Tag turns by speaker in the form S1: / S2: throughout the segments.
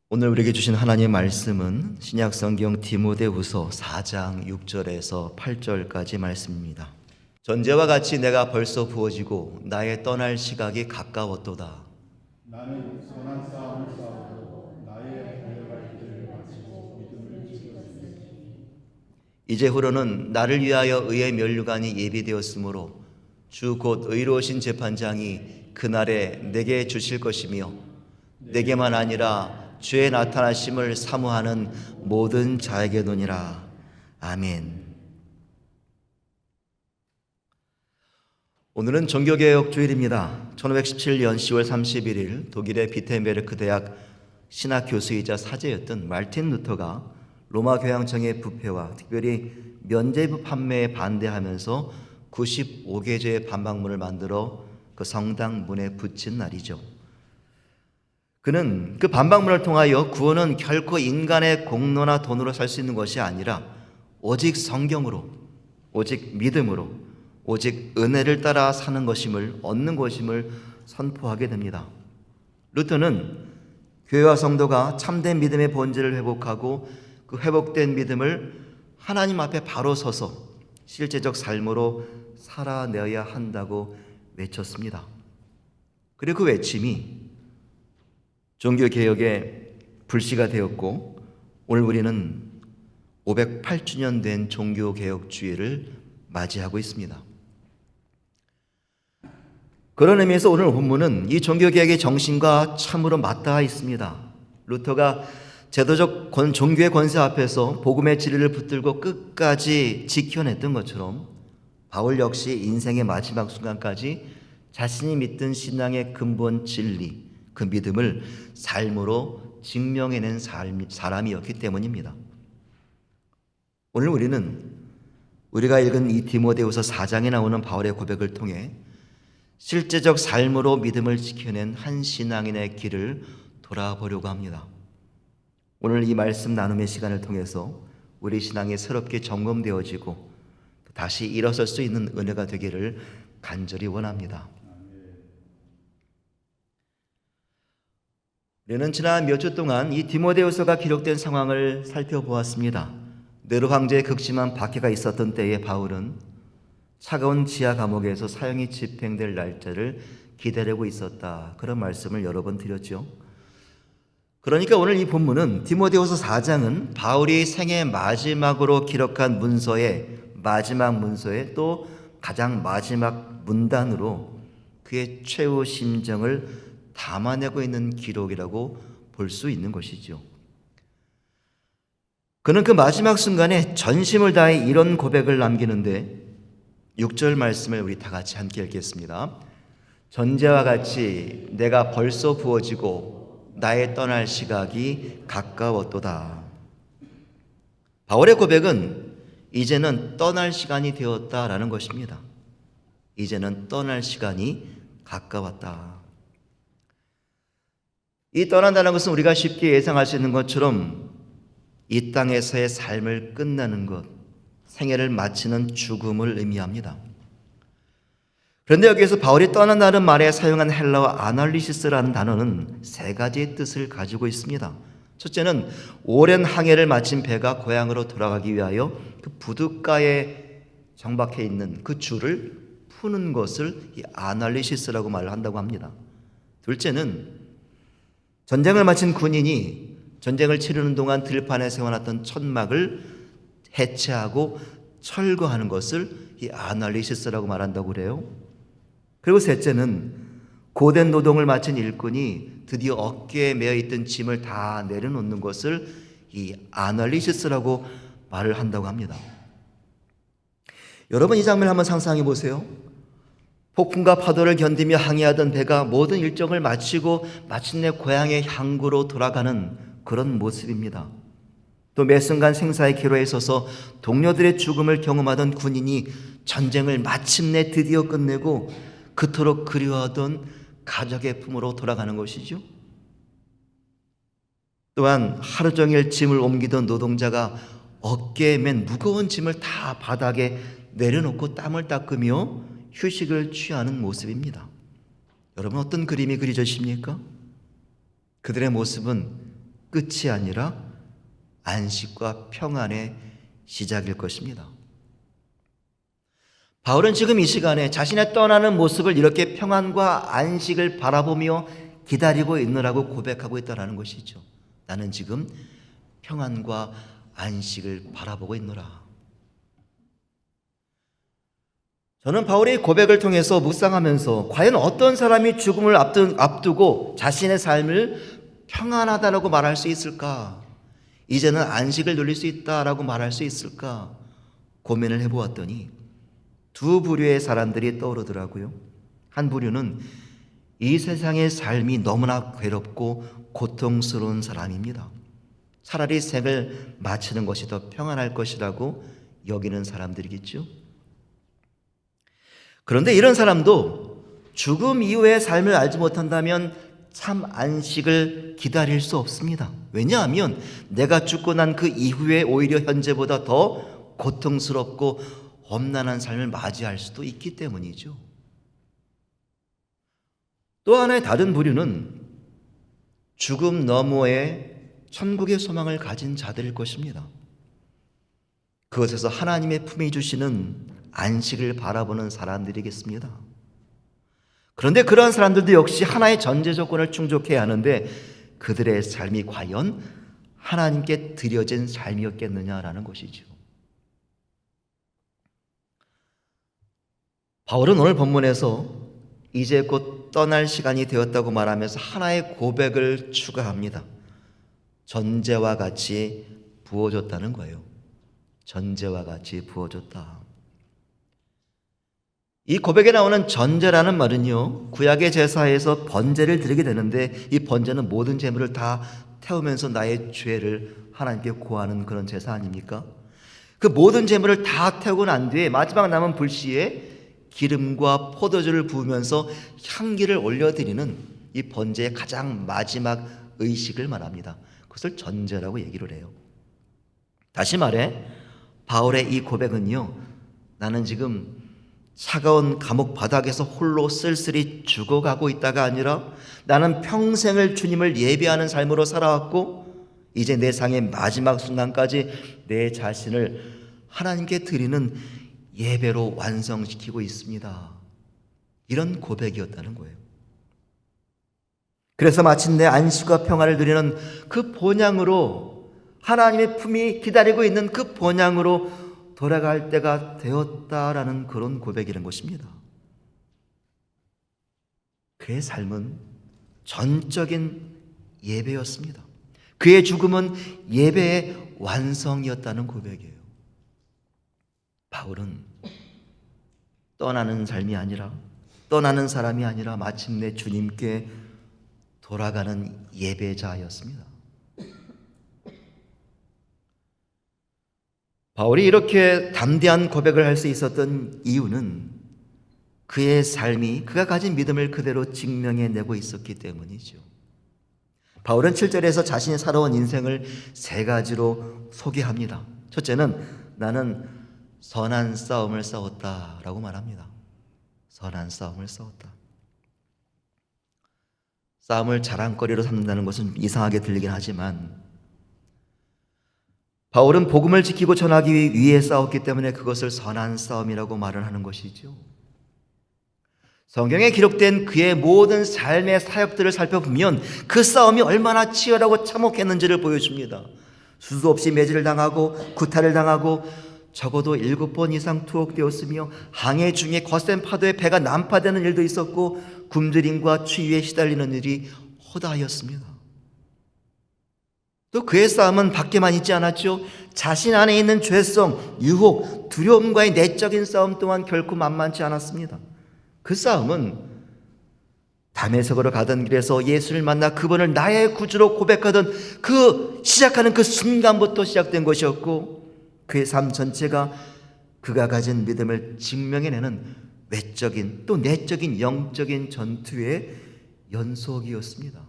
S1: 오늘 우리에게 주신 하나님의 말씀은 신약성경 디모데후서 4장 6절에서 8절까지 말씀입니다. 전제와 같이 내가 벌써 부어지고 나의 떠날 시각이 가까웠도다.
S2: 나는 선한 싸움을 싸우고 나의 달려갈 길을 마치고 믿음을 지켰으니
S1: 이제후로는 나를 위하여 의의 면류관이 예비되었으므로 주 곧 의로우신 재판장이 그날에 내게 주실 것이며 내게만 아니라 주의 나타나심을 사모하는 모든 자에게도니라. 아멘. 오늘은 종교개혁 주일입니다. 1517년 10월 31일 독일의 비텐베르크 대학 신학교수이자 사제였던 마르틴 루터가 로마 교황청의 부패와 특별히 면죄부 판매에 반대하면서 95개제의 반박문을 만들어 그 성당 문에 붙인 날이죠. 그는 그 반박문을 통하여 구원은 결코 인간의 공로나 돈으로 살 수 있는 것이 아니라 오직 성경으로, 오직 믿음으로, 오직 은혜를 따라 사는 것임을, 얻는 것임을 선포하게 됩니다. 루터는 교회와 성도가 참된 믿음의 본질을 회복하고 그 회복된 믿음을 하나님 앞에 바로 서서 실제적 삶으로 살아내어야 한다고 외쳤습니다. 그리고 그 외침이 종교개혁의 불씨가 되었고, 오늘 우리는 508주년 된 종교개혁주의를 맞이하고 있습니다. 그런 의미에서 오늘 본문은 이 종교개혁의 정신과 참으로 맞닿아 있습니다. 루터가 제도적 종교의 권세 앞에서 복음의 진리를 붙들고 끝까지 지켜냈던 것처럼 바울 역시 인생의 마지막 순간까지 자신이 믿던 신앙의 근본 진리, 그 믿음을 삶으로 증명해낸 사람이었기 때문입니다. 오늘 우리는 우리가 읽은 이 디모데후서 4장에 나오는 바울의 고백을 통해 실제적 삶으로 믿음을 지켜낸 한 신앙인의 길을 돌아보려고 합니다. 오늘 이 말씀 나눔의 시간을 통해서 우리 신앙이 새롭게 점검되어지고 다시 일어설 수 있는 은혜가 되기를 간절히 원합니다. 우리는 지난 몇 주 동안 이 디모데후서가 기록된 상황을 살펴보았습니다. 네로 황제의 극심한 박해가 있었던 때에 바울은 차가운 지하 감옥에서 사형이 집행될 날짜를 기다리고 있었다. 그런 말씀을 여러 번 드렸죠. 그러니까 오늘 이 본문은 디모데후서 4장은 바울이 생애 마지막으로 기록한 문서의 마지막 문서의 또 가장 마지막 문단으로 그의 최후 심정을 담아내고 있는 기록이라고 볼 수 있는 것이죠. 그는 그 마지막 순간에 전심을 다해 이런 고백을 남기는데 6절 말씀을 우리 다 같이 함께 읽겠습니다. 전제와 같이 내가 벌써 부어지고 나의 떠날 시각이 가까웠도다. 바울의 고백은 이제는 떠날 시간이 되었다라는 것입니다. 이제는 떠날 시간이 가까웠다. 이 떠난다는 것은 우리가 쉽게 예상할 수 있는 것처럼 이 땅에서의 삶을 끝나는 것, 생애를 마치는 죽음을 의미합니다. 그런데 여기에서 바울이 떠난다는 말에 사용한 헬라어 아날리시스라는 단어는 세 가지의 뜻을 가지고 있습니다. 첫째는 오랜 항해를 마친 배가 고향으로 돌아가기 위하여 그 부둣가에 정박해 있는 그 줄을 푸는 것을 이 아날리시스라고 말을 한다고 합니다. 둘째는 전쟁을 마친 군인이 전쟁을 치르는 동안 들판에 세워놨던 천막을 해체하고 철거하는 것을 이 아날리시스라고 말한다고 그래요. 그리고 셋째는 고된 노동을 마친 일꾼이 드디어 어깨에 메어있던 짐을 다 내려놓는 것을 이 아날리시스라고 말을 한다고 합니다. 여러분 이 장면을 한번 상상해 보세요. 폭풍과 파도를 견디며 항해하던 배가 모든 일정을 마치고 마침내 고향의 항구로 돌아가는 그런 모습입니다. 또 매 순간 생사의 기로에 서서 동료들의 죽음을 경험하던 군인이 전쟁을 마침내 드디어 끝내고 그토록 그리워하던 가족의 품으로 돌아가는 것이죠. 또한 하루 종일 짐을 옮기던 노동자가 어깨에 맨 무거운 짐을 다 바닥에 내려놓고 땀을 닦으며 휴식을 취하는 모습입니다. 여러분 어떤 그림이 그려지십니까? 그들의 모습은 끝이 아니라 안식과 평안의 시작일 것입니다. 바울은 지금 이 시간에 자신의 떠나는 모습을 이렇게 평안과 안식을 바라보며 기다리고 있느라고 고백하고 있다는 것이죠. 나는 지금 평안과 안식을 바라보고 있노라. 저는 바울의 고백을 통해서 묵상하면서 과연 어떤 사람이 죽음을 앞두고 자신의 삶을 평안하다라고 말할 수 있을까? 이제는 안식을 누릴 수 있다라고 말할 수 있을까? 고민을 해보았더니 두 부류의 사람들이 떠오르더라고요. 한 부류는 이 세상의 삶이 너무나 괴롭고 고통스러운 사람입니다. 차라리 생을 마치는 것이 더 평안할 것이라고 여기는 사람들이겠죠. 그런데 이런 사람도 죽음 이후의 삶을 알지 못한다면 참 안식을 기다릴 수 없습니다. 왜냐하면 내가 죽고 난 그 이후에 오히려 현재보다 더 고통스럽고 험난한 삶을 맞이할 수도 있기 때문이죠. 또 하나의 다른 부류는 죽음 너머에 천국의 소망을 가진 자들일 것입니다. 그것에서 하나님의 품에 주시는 안식을 바라보는 사람들이겠습니다. 그런데 그러한 사람들도 역시 하나의 전제 조건을 충족해야 하는데 그들의 삶이 과연 하나님께 드려진 삶이었겠느냐라는 것이죠. 바울은 오늘 본문에서 이제 곧 떠날 시간이 되었다고 말하면서 하나의 고백을 추가합니다. 전제와 같이 부어줬다는 거예요. 전제와 같이 부어줬다. 이 고백에 나오는 전제라는 말은요, 구약의 제사에서 번제를 드리게 되는데 이 번제는 모든 제물을 다 태우면서 나의 죄를 하나님께 고하는 그런 제사 아닙니까? 그 모든 제물을 다 태우고 난 뒤에 마지막 남은 불씨에 기름과 포도주를 부으면서 향기를 올려드리는 이 번제의 가장 마지막 의식을 말합니다. 그것을 전제라고 얘기를 해요. 다시 말해 바울의 이 고백은요, 나는 지금 차가운 감옥 바닥에서 홀로 쓸쓸히 죽어가고 있다가 아니라 나는 평생을 주님을 예배하는 삶으로 살아왔고 이제 내 상의 마지막 순간까지 내 자신을 하나님께 드리는 예배로 완성시키고 있습니다. 이런 고백이었다는 거예요. 그래서 마침내 안식과 평안을 누리는 그 본향으로, 하나님의 품이 기다리고 있는 그 본향으로 돌아갈 때가 되었다라는 그런 고백이라는 것입니다. 그의 삶은 전적인 예배였습니다. 그의 죽음은 예배의 완성이었다는 고백이에요. 바울은 떠나는 삶이 아니라, 떠나는 사람이 아니라 마침내 주님께 돌아가는 예배자였습니다. 바울이 이렇게 담대한 고백을 할 수 있었던 이유는 그의 삶이 그가 가진 믿음을 그대로 증명해내고 있었기 때문이죠. 바울은 7절에서 자신이 살아온 인생을 세 가지로 소개합니다. 첫째는 나는 선한 싸움을 싸웠다라고 말합니다. 선한 싸움을 싸웠다. 싸움을 자랑거리로 삼는다는 것은 이상하게 들리긴 하지만 바울은 복음을 지키고 전하기 위해 싸웠기 때문에 그것을 선한 싸움이라고 말을 하는 것이죠. 성경에 기록된 그의 모든 삶의 사역들을 살펴보면 그 싸움이 얼마나 치열하고 참혹했는지를 보여줍니다. 수도 없이 매질을 당하고 구타를 당하고 적어도 7번 이상 투옥되었으며 항해 중에 거센 파도에 배가 난파되는 일도 있었고 굶주림과 추위에 시달리는 일이 허다하였습니다. 또 그의 싸움은 밖에만 있지 않았죠. 자신 안에 있는 죄성, 유혹, 두려움과의 내적인 싸움 또한 결코 만만치 않았습니다. 그 싸움은 다메섹으로 가던 길에서 예수를 만나 그분을 나의 구주로 고백하던 시작하는 그 순간부터 시작된 것이었고 그의 삶 전체가 그가 가진 믿음을 증명해내는 외적인 또 내적인 영적인 전투의 연속이었습니다.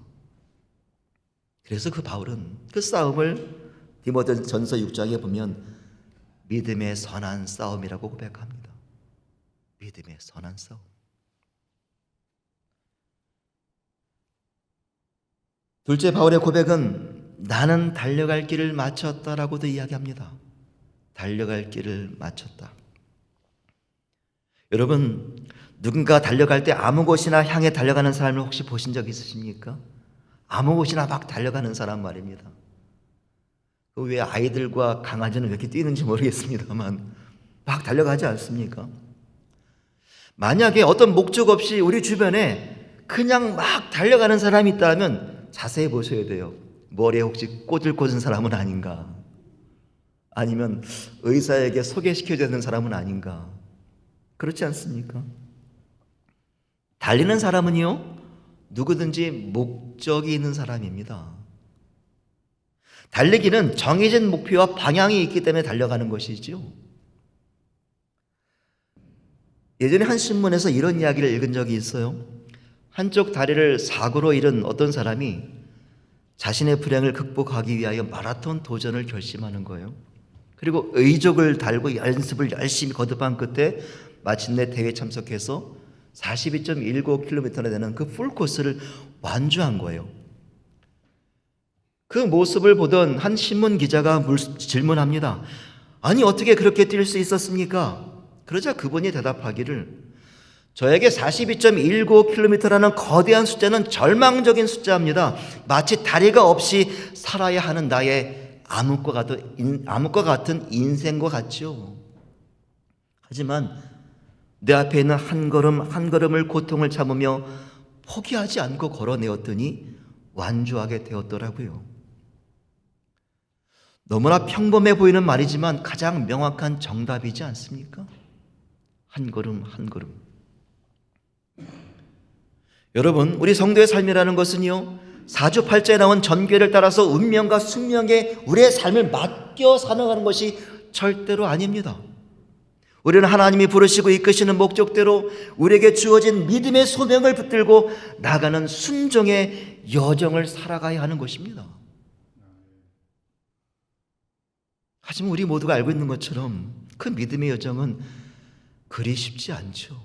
S1: 그래서 그 바울은 그 싸움을 디모데전서 6장에 보면 믿음의 선한 싸움이라고 고백합니다. 믿음의 선한 싸움. 둘째 바울의 고백은 나는 달려갈 길을 마쳤다라고도 이야기합니다. 달려갈 길을 마쳤다. 여러분, 누군가 달려갈 때 아무 곳이나 향해 달려가는 사람을 혹시 보신 적 있으십니까? 아무 곳이나 막 달려가는 사람 말입니다. 왜 아이들과 강아지는 왜 이렇게 뛰는지 모르겠습니다만 막 달려가지 않습니까? 만약에 어떤 목적 없이 우리 주변에 그냥 막 달려가는 사람이 있다면 자세히 보셔야 돼요. 머리에 혹시 꽂을 꽂은 사람은 아닌가? 아니면 의사에게 소개시켜야 되는 사람은 아닌가? 그렇지 않습니까? 달리는 사람은요, 누구든지 목적이 있는 사람입니다. 달리기는 정해진 목표와 방향이 있기 때문에 달려가는 것이지요. 예전에 한 신문에서 이런 이야기를 읽은 적이 있어요. 한쪽 다리를 사고로 잃은 어떤 사람이 자신의 불행을 극복하기 위하여 마라톤 도전을 결심하는 거예요. 그리고 의족을 달고 연습을 열심히 거듭한 끝에 마침내 대회에 참석해서 42.19km나 되는 그 풀코스를 완주한 거예요. 그 모습을 보던 한 신문 기자가 질문합니다. 아니, 어떻게 그렇게 뛸 수 있었습니까? 그러자 그분이 대답하기를, 저에게 42.19km라는 거대한 숫자는 절망적인 숫자입니다. 마치 다리가 없이 살아야 하는 나의 암흑과 같은 인생과 같죠. 하지만 내 앞에 있는 한 걸음 한 걸음을 고통을 참으며 포기하지 않고 걸어내었더니 완주하게 되었더라고요. 너무나 평범해 보이는 말이지만 가장 명확한 정답이지 않습니까? 한 걸음 한 걸음. 여러분, 우리 성도의 삶이라는 것은요, 사주팔자에 나온 전궤를 따라서 운명과 숙명에 우리의 삶을 맡겨 살아가는 것이 절대로 아닙니다. 우리는 하나님이 부르시고 이끄시는 목적대로 우리에게 주어진 믿음의 소명을 붙들고 나가는 순종의 여정을 살아가야 하는 것입니다. 하지만 우리 모두가 알고 있는 것처럼 그 믿음의 여정은 그리 쉽지 않죠.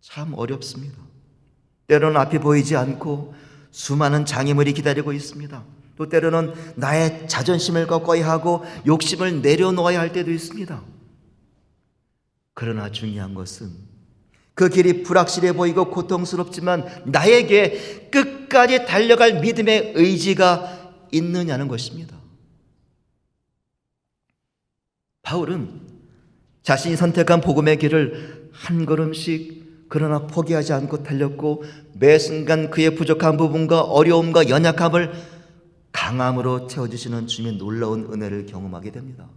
S1: 참 어렵습니다. 때로는 앞이 보이지 않고 수많은 장애물이 기다리고 있습니다. 또 때로는 나의 자존심을 꺾어야 하고 욕심을 내려놓아야 할 때도 있습니다. 그러나 중요한 것은 그 길이 불확실해 보이고 고통스럽지만 나에게 끝까지 달려갈 믿음의 의지가 있느냐는 것입니다. 바울은 자신이 선택한 복음의 길을 한 걸음씩 그러나 포기하지 않고 달렸고 매 순간 그의 부족한 부분과 어려움과 연약함을 강함으로 채워주시는 주님의 놀라운 은혜를 경험하게 됩니다.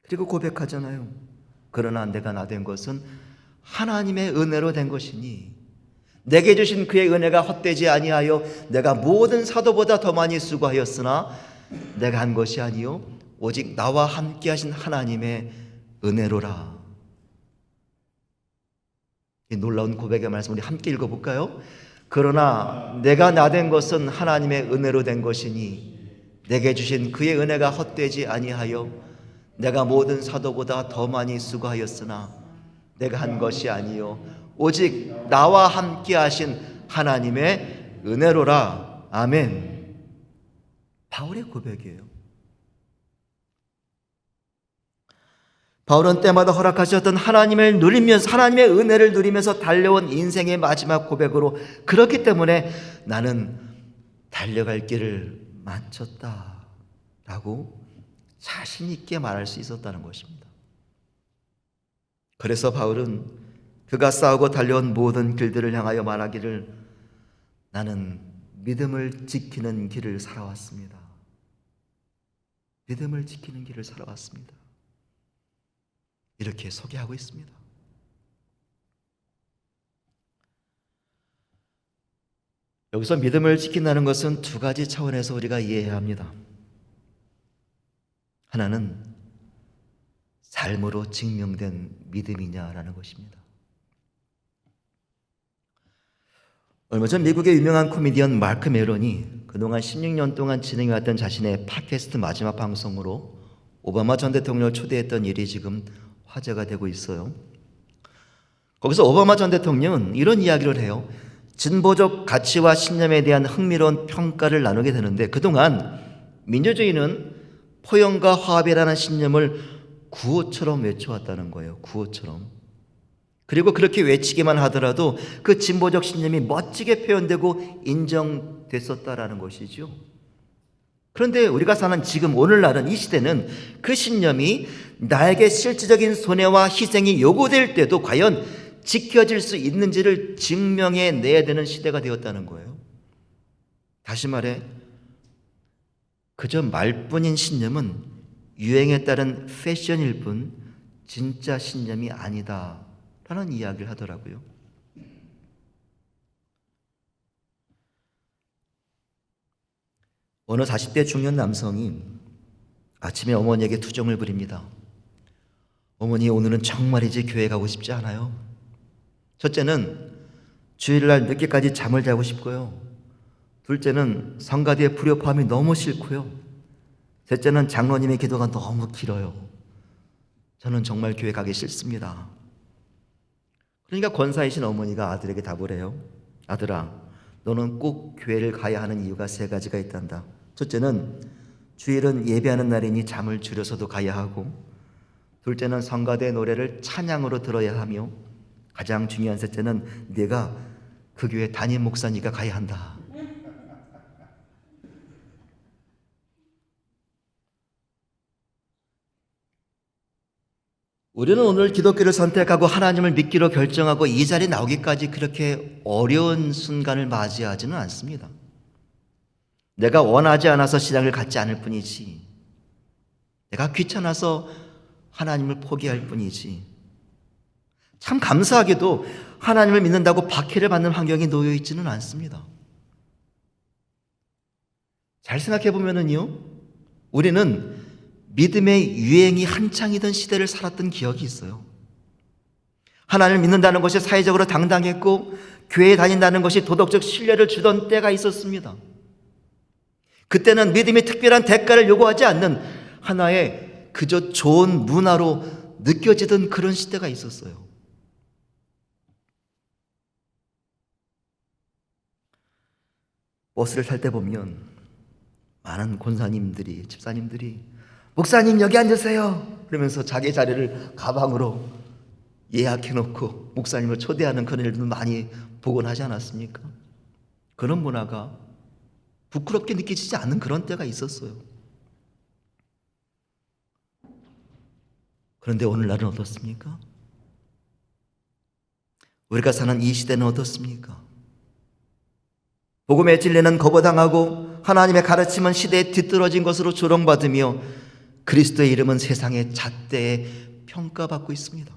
S1: 그리고 고백하잖아요. 그러나 내가 나 된 것은 하나님의 은혜로 된 것이니 내게 주신 그의 은혜가 헛되지 아니하여 내가 모든 사도보다 더 많이 수고하였으나 내가 한 것이 아니요 오직 나와 함께 하신 하나님의 은혜로라. 이 놀라운 고백의 말씀 우리 함께 읽어볼까요? 그러나 내가 나 된 것은 하나님의 은혜로 된 것이니 내게 주신 그의 은혜가 헛되지 아니하여 내가 모든 사도보다 더 많이 수고하였으나 내가 한 것이 아니요 오직 나와 함께 하신 하나님의 은혜로라. 아멘. 바울의 고백이에요. 바울은 때마다 허락하셨던 하나님의 은혜를 누리면서 달려온 인생의 마지막 고백으로 그렇기 때문에 나는 달려갈 길을 마쳤다라고 자신 있게 말할 수 있었다는 것입니다. 그래서 바울은 그가 싸우고 달려온 모든 길들을 향하여 말하기를 나는 믿음을 지키는 길을 살아왔습니다. 믿음을 지키는 길을 살아왔습니다. 이렇게 소개하고 있습니다. 여기서 믿음을 지킨다는 것은 두 가지 차원에서 우리가 이해해야 합니다. 하나는 삶으로 증명된 믿음이냐라는 것입니다. 얼마 전 미국의 유명한 코미디언 마크 멜론이 그동안 16년 동안 진행해왔던 자신의 팟캐스트 마지막 방송으로 오바마 전 대통령을 초대했던 일이 지금 화제가 되고 있어요. 거기서 오바마 전 대통령은 이런 이야기를 해요. 진보적 가치와 신념에 대한 흥미로운 평가를 나누게 되는데, 그동안 민주주의는 포용과 화합이라는 신념을 구호처럼 외쳐왔다는 거예요. 구호처럼. 그리고 그렇게 외치기만 하더라도 그 진보적 신념이 멋지게 표현되고 인정됐었다라는 것이죠. 그런데 우리가 사는 지금 오늘날은, 이 시대는 그 신념이 나에게 실질적인 손해와 희생이 요구될 때도 과연 지켜질 수 있는지를 증명해 내야 되는 시대가 되었다는 거예요. 다시 말해, 그저 말뿐인 신념은 유행에 따른 패션일 뿐 진짜 신념이 아니다라는 이야기를 하더라고요. 어느 40대 중년 남성이 아침에 어머니에게 투정을 부립니다. 어머니, 오늘은 정말이지 교회 가고 싶지 않아요. 첫째는 주일날 늦게까지 잠을 자고 싶고요. 둘째는 성가대의 불협화음이 너무 싫고요. 셋째는 장로님의 기도가 너무 길어요. 저는 정말 교회 가기 싫습니다. 그러니까 권사이신 어머니가 아들에게 답을 해요. 아들아, 너는 꼭 교회를 가야 하는 이유가 3가지가 있단다. 첫째는 주일은 예배하는 날이니 잠을 줄여서도 가야 하고, 둘째는 성가대 노래를 찬양으로 들어야 하며, 가장 중요한 셋째는 네가 그 교회 담임 목사니까 가야 한다. 우리는 오늘 기독교를 선택하고 하나님을 믿기로 결정하고 이 자리에 나오기까지 그렇게 어려운 순간을 맞이하지는 않습니다. 내가 원하지 않아서 신앙을 갖지 않을 뿐이지, 내가 귀찮아서 하나님을 포기할 뿐이지, 참 감사하게도 하나님을 믿는다고 박해를 받는 환경에 놓여 있지는 않습니다. 잘 생각해 보면은요, 우리는 믿음의 유행이 한창이던 시대를 살았던 기억이 있어요. 하나님을 믿는다는 것이 사회적으로 당당했고, 교회에 다닌다는 것이 도덕적 신뢰를 주던 때가 있었습니다. 그때는 믿음이 특별한 대가를 요구하지 않는 하나의 그저 좋은 문화로 느껴지던 그런 시대가 있었어요. 버스를 탈 때 보면 많은 권사님들이, 집사님들이 목사님 여기 앉으세요 그러면서 자기 자리를 가방으로 예약해놓고 목사님을 초대하는 그런 일도 많이 보곤 하지 않았습니까? 그런 문화가 부끄럽게 느껴지지 않는 그런 때가 있었어요. 그런데 오늘날은 어떻습니까? 우리가 사는 이 시대는 어떻습니까? 복음의 진리는 거부당하고 하나님의 가르침은 시대에 뒤떨어진 것으로 조롱받으며 그리스도의 이름은 세상의 잣대에 평가받고 있습니다.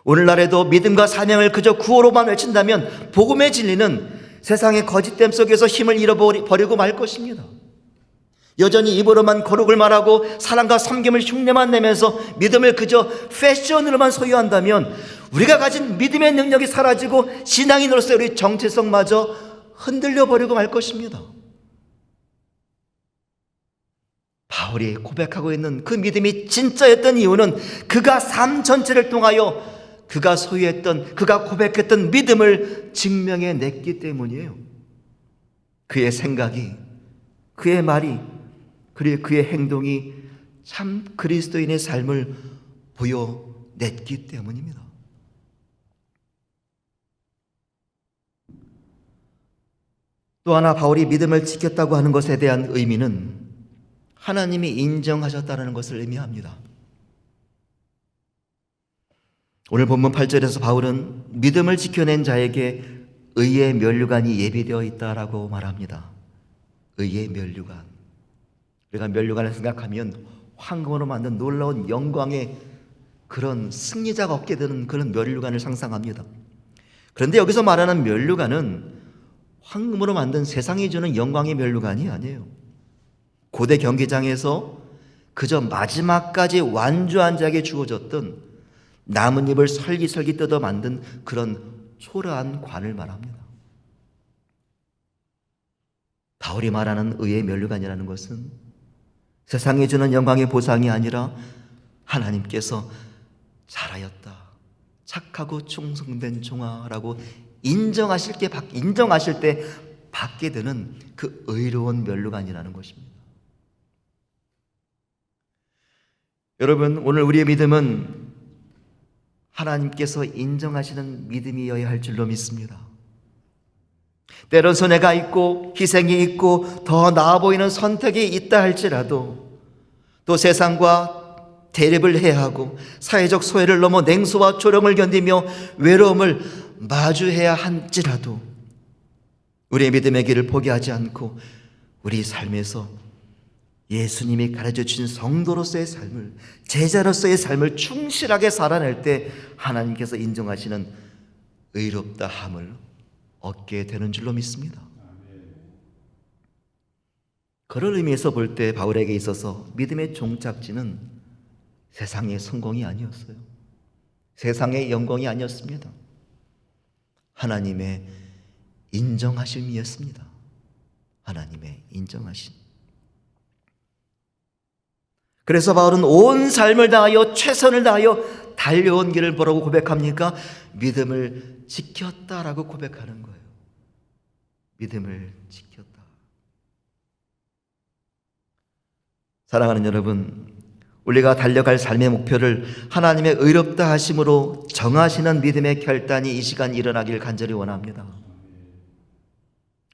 S1: 오늘날에도 믿음과 사명을 그저 구호로만 외친다면 복음의 진리는 세상의 거짓됨 속에서 힘을 잃어버리고 말 것입니다. 여전히 입으로만 거룩을 말하고 사랑과 섬김을 흉내만 내면서 믿음을 그저 패션으로만 소유한다면 우리가 가진 믿음의 능력이 사라지고 신앙인으로서의 우리 정체성마저 흔들려 버리고 말 것입니다. 바울이 고백하고 있는 그 믿음이 진짜였던 이유는 그가 삶 전체를 통하여 그가 소유했던, 그가 고백했던 믿음을 증명해 냈기 때문이에요. 그의 생각이, 그의 말이, 그리고 그의 행동이 참 그리스도인의 삶을 보여냈기 때문입니다. 또 하나 바울이 믿음을 지켰다고 하는 것에 대한 의미는 하나님이 인정하셨다는 것을 의미합니다. 오늘 본문 8절에서 바울은 믿음을 지켜낸 자에게 의의 면류관이 예비되어 있다라고 말합니다. 의의 면류관. 우리가 면류관을 생각하면 황금으로 만든 놀라운 영광의 그런 승리자가 얻게 되는 그런 면류관을 상상합니다. 그런데 여기서 말하는 면류관은 황금으로 만든 세상이 주는 영광의 면류관이 아니에요. 고대 경기장에서 그저 마지막까지 완주한 자에게 주어졌던 나뭇잎을 설기설기 뜯어 만든 그런 초라한 관을 말합니다. 바울이 말하는 의의 면류관이라는 것은 세상이 주는 영광의 보상이 아니라 하나님께서 잘하였다, 착하고 충성된 종아라고 인정하실 때 받게 되는 그 의로운 면류가 아니라는 것입니다. 여러분, 오늘 우리의 믿음은 하나님께서 인정하시는 믿음이어야 할 줄로 믿습니다. 때론 손해가 있고 희생이 있고 더 나아 보이는 선택이 있다 할지라도, 또 세상과 대립을 해야 하고 사회적 소외를 넘어 냉소와 조롱을 견디며 외로움을 마주해야 할지라도 우리의 믿음의 길을 포기하지 않고 우리 삶에서 예수님이 가르쳐 주신 성도로서의 삶을, 제자로서의 삶을 충실하게 살아낼 때 하나님께서 인정하시는 의롭다함을 얻게 되는 줄로 믿습니다. 그런 의미에서 볼 때 바울에게 있어서 믿음의 종착지는 세상의 성공이 아니었어요. 세상의 영광이 아니었습니다. 하나님의 인정하심이었습니다. 하나님의 인정하심. 그래서 바울은 온 삶을 다하여 최선을 다하여 달려온 길을 뭐라고 고백합니까? 믿음을 지켰다라고 고백하는 거예요. 믿음을 지켰다. 사랑하는 여러분, 우리가 달려갈 삶의 목표를 하나님의 의롭다 하심으로 정하시는 믿음의 결단이 이 시간 일어나길 간절히 원합니다.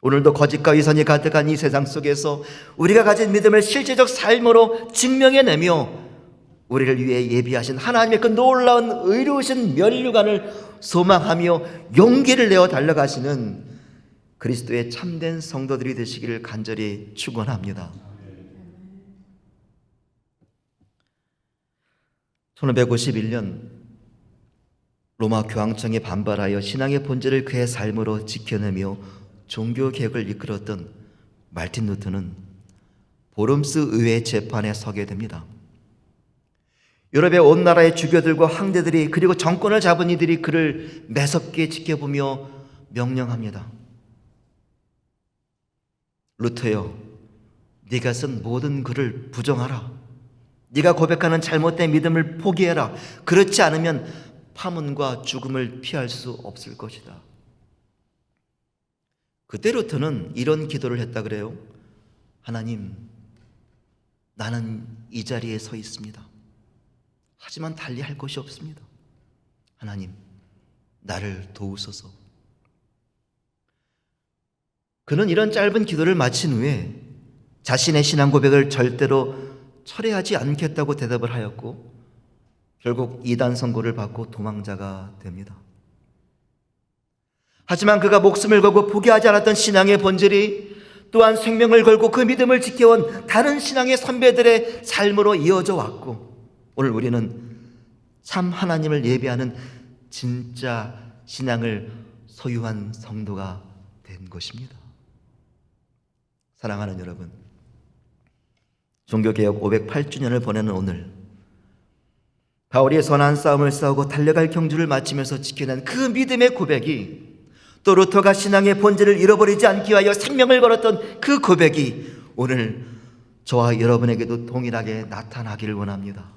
S1: 오늘도 거짓과 위선이 가득한 이 세상 속에서 우리가 가진 믿음을 실제적 삶으로 증명해내며 우리를 위해 예비하신 하나님의 그 놀라운 의로우신 면류관을 소망하며 용기를 내어 달려가시는 그리스도의 참된 성도들이 되시기를 간절히 축원합니다. 1551년 로마 교황청에 반발하여 신앙의 본질을 그의 삶으로 지켜내며 종교개혁을 이끌었던 말틴 루터는 보름스 의회 재판에 서게 됩니다. 유럽의 온 나라의 주교들과 황제들이 그리고 정권을 잡은 이들이 그를 매섭게 지켜보며 명령합니다. 루터여, 네가 쓴 모든 글을 부정하라. 네가 고백하는 잘못된 믿음을 포기해라. 그렇지 않으면 파문과 죽음을 피할 수 없을 것이다. 그때 루터는 이런 기도를 했다 그래요. 하나님, 나는 이 자리에 서 있습니다. 하지만 달리 할 것이 없습니다. 하나님, 나를 도우소서. 그는 이런 짧은 기도를 마친 후에 자신의 신앙 고백을 절대로 철회하지 않겠다고 대답을 하였고 결국 이단 선고를 받고 도망자가 됩니다. 하지만 그가 목숨을 걸고 포기하지 않았던 신앙의 본질이 또한 생명을 걸고 그 믿음을 지켜온 다른 신앙의 선배들의 삶으로 이어져 왔고, 오늘 우리는 참 하나님을 예배하는 진짜 신앙을 소유한 성도가 된 것입니다. 사랑하는 여러분, 종교개혁 508주년을 보내는 오늘, 바울이 선한 싸움을 싸우고 달려갈 경주를 마치면서 지켜낸 그 믿음의 고백이, 또 루터가 신앙의 본질을 잃어버리지 않기 위하여 생명을 걸었던 그 고백이 오늘 저와 여러분에게도 동일하게 나타나기를 원합니다.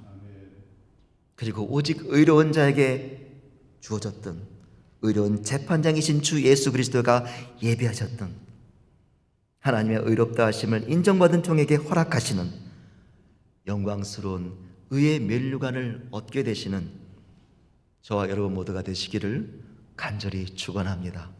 S1: 그리고 오직 의로운 자에게 주어졌던 의로운 재판장이신 주 예수 그리스도가 예비하셨던 하나님의 의롭다 하심을 인정받은 종에게 허락하시는 영광스러운 의의 면류관을 얻게 되시는 저와 여러분 모두가 되시기를 간절히 축원합니다.